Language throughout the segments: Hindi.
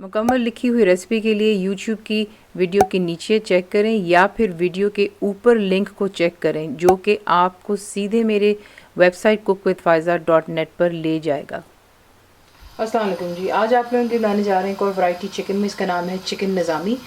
मुकम्मल लिखी हुई रेसिपी के लिए यूट्यूब की वीडियो के नीचे चेक करें या फिर वीडियो के ऊपर लिंक को चेक करें जो कि आपको सीधे मेरे वेबसाइट cookWithFaiza.net पर ले जाएगा। अस्सलाम वालेकुम जी, आज आप लोगों के बनाने जा रहे हैं एक और वैरायटी चिकन में। इसका नाम है चिकन निज़ामी।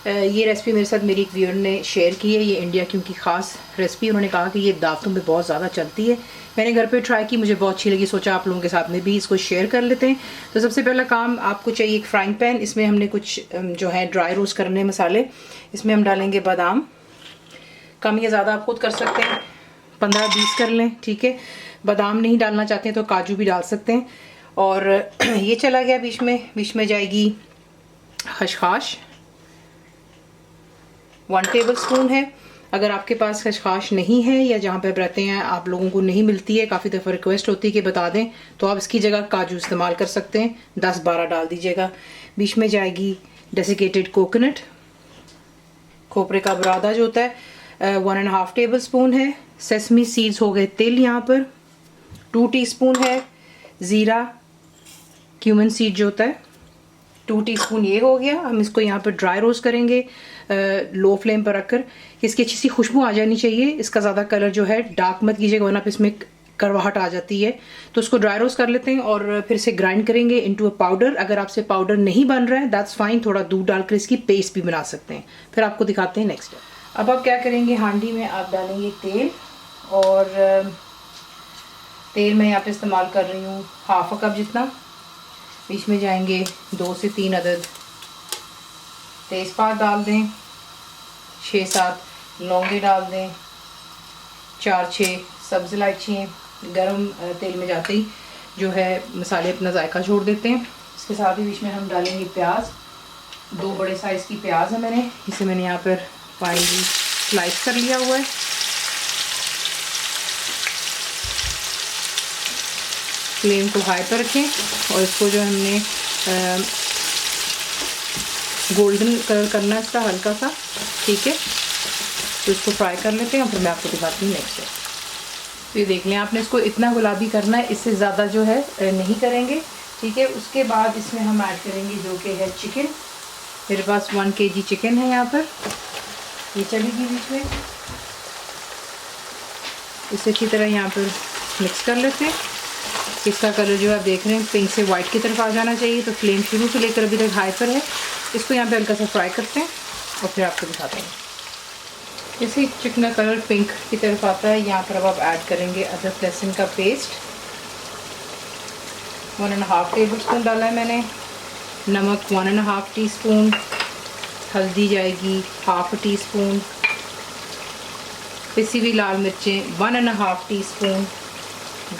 ये रेसिपी मेरे साथ मेरी एक व्यूअर ने शेयर की है। ये इंडिया की उनकी ख़ास रेसिपी। उन्होंने कहा कि ये दावतों में बहुत ज़्यादा चलती है। मैंने घर पे ट्राई की, मुझे बहुत अच्छी लगी। सोचा आप लोगों के साथ में भी इसको शेयर कर लेते हैं। तो सबसे पहला काम आपको चाहिए एक फ्राइंग पैन। इसमें हमने कुछ जो है ड्राई रोस्ट करने मसाले। इसमें हम डालेंगे बादाम, कम या ज़्यादा आप खुद कर सकते हैं, 15-20 कर लें, ठीक है। बादाम नहीं डालना चाहते हैं तो काजू भी डाल सकते हैं। और ये चला गया बीच में जाएगी खशखाश, 1 टेबल स्पून है। अगर आपके पास खशखाश नहीं है या जहाँ पे आप रहते हैं आप लोगों को नहीं मिलती है, काफ़ी दफ़ा रिक्वेस्ट होती है कि बता दें, तो आप इसकी जगह काजू इस्तेमाल कर सकते हैं, 10-12 डाल दीजिएगा। बीच में जाएगी डेसिकेटेड कोकोनट, खोपरे का बुरादा जो होता है, 1.5 टेबल स्पून है। सेसमी सीड्स हो गए तिल यहाँ पर, 2 टीस्पून है। ज़ीरा क्यूमन सीड जो होता है, 2 टीस्पून ये हो गया। हम इसको यहाँ पर ड्राई रोस्ट करेंगे लो फ्लेम पर रखकर। इसकी अच्छी सी खुशबू आ जानी चाहिए। इसका ज़्यादा कलर जो है डार्क मत कीजिएगा वरना इसमें करवाहट आ जाती है। तो इसको ड्राई रोस्ट कर लेते हैं और फिर से ग्राइंड करेंगे इनटू अ पाउडर। अगर आपसे पाउडर नहीं बन रहा है दैट्स फाइन, थोड़ा दूध डालकर इसकी पेस्ट भी बना सकते हैं। फिर आपको दिखाते हैं नेक्स्ट। अब आप क्या करेंगे, हांडी में आप डालेंगे तेल, और तेल मैं यहाँ पे इस्तेमाल कर रही हूँ 1/2 कप जितना। बीच में जाएंगे 2 से 3 अदद तेज़पात डाल दें, 6-7 लौंगे डाल दें, 4-6 सब्ज़ इलायची गरम तेल में जाते ही जो है मसाले अपना जायका छोड़ देते हैं। इसके साथ ही बीच में हम डालेंगे प्याज। 2 बड़े साइज़ की प्याज है मैंने, इसे मैंने यहाँ पर फाइनली स्लाइस कर लिया हुआ है। फ्लेम को हाई पर रखें और इसको जो हमने गोल्डन कलर करना है इसका हल्का सा, ठीक है। तो इसको फ्राई कर लेते हैं और फिर मैं आपको दिखाती हूँ नेक्स्ट। तो ये देख लें, आपने इसको इतना गुलाबी करना है, इससे ज़्यादा जो है नहीं करेंगे, ठीक है। उसके बाद इसमें हम ऐड करेंगे जो कि है चिकन। मेरे पास 1 kg चिकन है यहाँ पर, ये चलेगी बीच में। इसे अच्छी तरह यहाँ पर मिक्स कर लेते हैं। इसका कलर जो आप देख रहे हैं पिंक से वाइट की तरफ आ जाना चाहिए। तो फ्लेम शुरू से लेकर अभी तक हाई पर है। इसको यहाँ पे हल्का सा फ्राई करते हैं और फिर आपको दिखाते हैं। जैसे चिकन का कलर पिंक की तरफ आता है, यहाँ पर अब आप ऐड करेंगे अदरक लहसुन का पेस्ट। 1.5 टेबल स्पून डाला है मैंने। नमक 1.5 टीस्पून। हल्दी जाएगी 1/2 टीस्पून। पिसी हुई लाल मिर्चें 1.5 टीस्पून।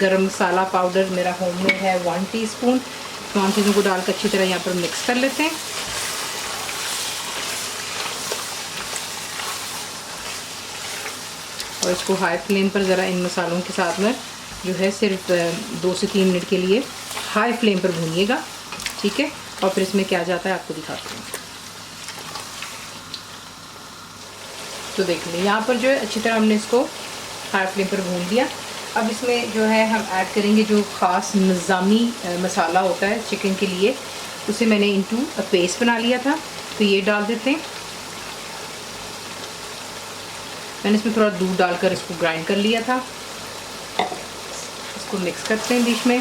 गरम मसाला पाउडर मेरा होममेड है 1 टीस्पून। तमाम चीज़ों को डालकर अच्छी तरह यहाँ पर मिक्स कर लेते हैं। और इसको हाई फ्लेम पर ज़रा इन मसालों के साथ में जो है सिर्फ 2 से 3 मिनट के लिए हाई फ्लेम पर भूनिएगा, ठीक है। और फिर इसमें क्या जाता है आपको दिखाते हैं। तो देख लें यहाँ पर जो है अच्छी तरह हमने इसको हाई फ्लेम पर भून दिया। अब इसमें जो है हम ऐड करेंगे जो ख़ास निज़ामी मसाला होता है चिकन के लिए, उसे मैंने इनटू अ पेस्ट बना लिया था। तो ये डाल देते हैं। मैंने इसमें थोड़ा दूध डालकर इसको ग्राइंड कर लिया था। इसको मिक्स करते हैं बीच में।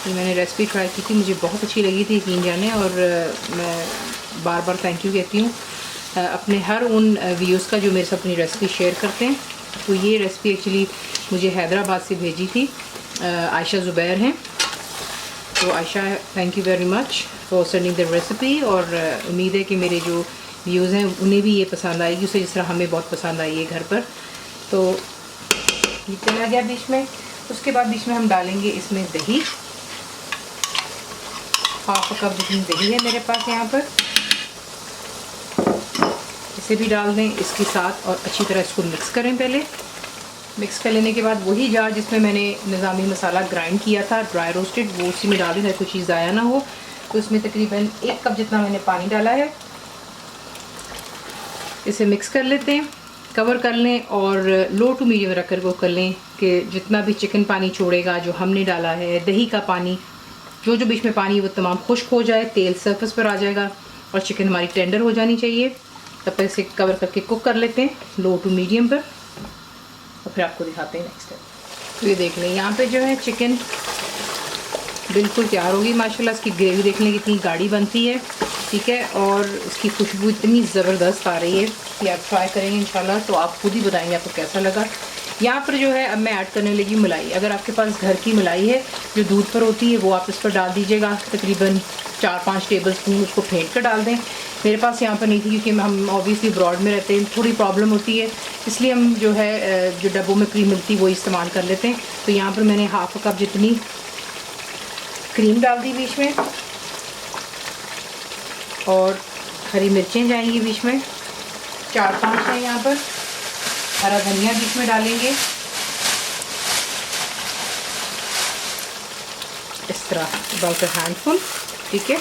ये मैंने रेसिपी ट्राई की थी, मुझे बहुत अच्छी लगी थी यकीन जाने, और मैं बार बार थैंक यू कहती हूँ अपने हर उन व्यूअर्स का जो मेरे साथ अपनी रेसिपी शेयर करते हैं। तो ये रेसिपी एक्चुअली मुझे हैदराबाद से भेजी थी, आयशा ज़ुबैर हैं। तो Ayesha thank you very much for sending the recipe, और उम्मीद है कि मेरे जो व्यूज़ हैं उन्हें भी ये पसंद आएगी उसे जिस तरह हमें बहुत पसंद आई है घर पर। तो ये चला गया बीच में। उसके बाद बीच में हम डालेंगे इसमें दही, 1/2 कप जितनी दही है मेरे पास यहाँ पर, इसे भी डाल दें इसके साथ और अच्छी तरह इसको मिक्स करें। पहले मिक्स कर लेने के बाद वही जार जिसमें मैंने निज़ामी मसाला ग्राइंड किया था ड्राई रोस्टेड, वो उसी में डाल दें ताकि कोई चीज़ ज़ाया ना हो। तो इसमें तकरीबन 1 कप जितना मैंने पानी डाला है। इसे मिक्स कर लेते हैं, कवर कर लें और लो टू मीडियम रख कर वो कर लें कि जितना भी चिकन पानी छोड़ेगा जो हमने डाला है, दही का पानी जो जो बीच में पानी है वो तमाम खुश्क हो जाए, तेल सरफेस पर आ जाएगा और चिकन हमारी टेंडर हो जानी चाहिए। तब तक इसे कवर करके कुक कर लेते हैं लो टू मीडियम पर, और फिर आपको दिखाते हैं नेक्स्ट स्टेप। तो ये देख लें, यहाँ पे जो है चिकन बिल्कुल तैयार होगी माशाल्लाह। इसकी ग्रेवी देख लें कितनी गाढ़ी बनती है, ठीक है, और इसकी खुशबू इतनी ज़बरदस्त आ रही है कि आप ट्राई करेंगे इंशाल्लाह तो आप खुद ही बताएंगे आपको कैसा लगा। यहाँ पर जो है अब मैं ऐड करने लगी मलाई। अगर आपके पास घर की मलाई है जो दूध पर होती है वो आप इस पर डाल दीजिएगा, तकरीबन 4-5 टेबल स्पून उसको फेंट कर डाल दें। मेरे पास यहाँ पर नहीं थी क्योंकि हम ऑब्वियसली ब्रॉड में रहते हैं, थोड़ी प्रॉब्लम होती है, इसलिए हम जो है जो डब्बों में क्रीम मिलती है वो इस्तेमाल कर लेते हैं। तो यहाँ पर मैंने हाफ कप जितनी क्रीम डाल दी बीच में, और हरी मिर्चें जाएंगी बीच में 4-5 है यहाँ पर, हरा धनिया बीच में डालेंगे इस तरह अबाउट अ हैंडफुल, ठीक है।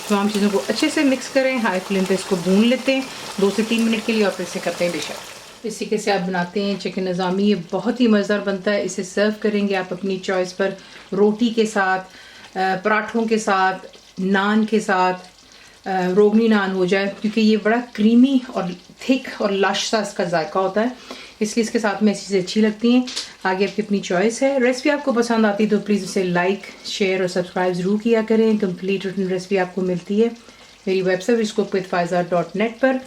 तमाम चीज़ों को अच्छे से मिक्स करें, हाई फ्लेम पे इसको भून लेते हैं 2 से 3 मिनट के लिए, और फिर इसे करते हैं डिश आउट। इस तरीके से आप बनाते हैं चिकन निज़ामी, ये बहुत ही मज़ेदार बनता है। इसे सर्व करेंगे आप अपनी चॉइस पर, रोटी के साथ, पराठों के साथ, नान के साथ, रोगनी नान हो जाए, क्योंकि ये बड़ा क्रीमी और थिक और लश सा इसका जायका होता है, इसलिए इसके साथ में ऐसी चीज़ें अच्छी लगती हैं। आगे आपकी अपनी चॉइस है। रेसिपी आपको पसंद आती है तो प्लीज़ इसे लाइक, शेयर और सब्सक्राइब ज़रूर किया करें। कंप्लीट रिटन रेसिपी आपको मिलती है मेरी वेबसाइट riscookWithFaiza.net पर,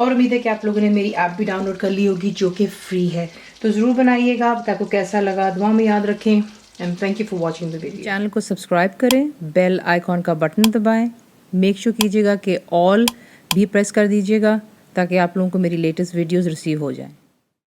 और उम्मीद है कि आप लोगों ने मेरी ऐप भी डाउनलोड कर ली होगी जो कि फ्री है। तो ज़रूर बनाइएगा, आपको कैसा लगा दुआ में याद रखें, and thank you for watching the video. Channel को सब्सक्राइब करें, बेल आइकॉन का बटन दबाएं, मेक श्योर कीजिएगा कि ऑल भी प्रेस कर दीजिएगा ताकि आप लोगों को मेरी लेटेस्ट वीडियोज़ रिसीव हो जाएं।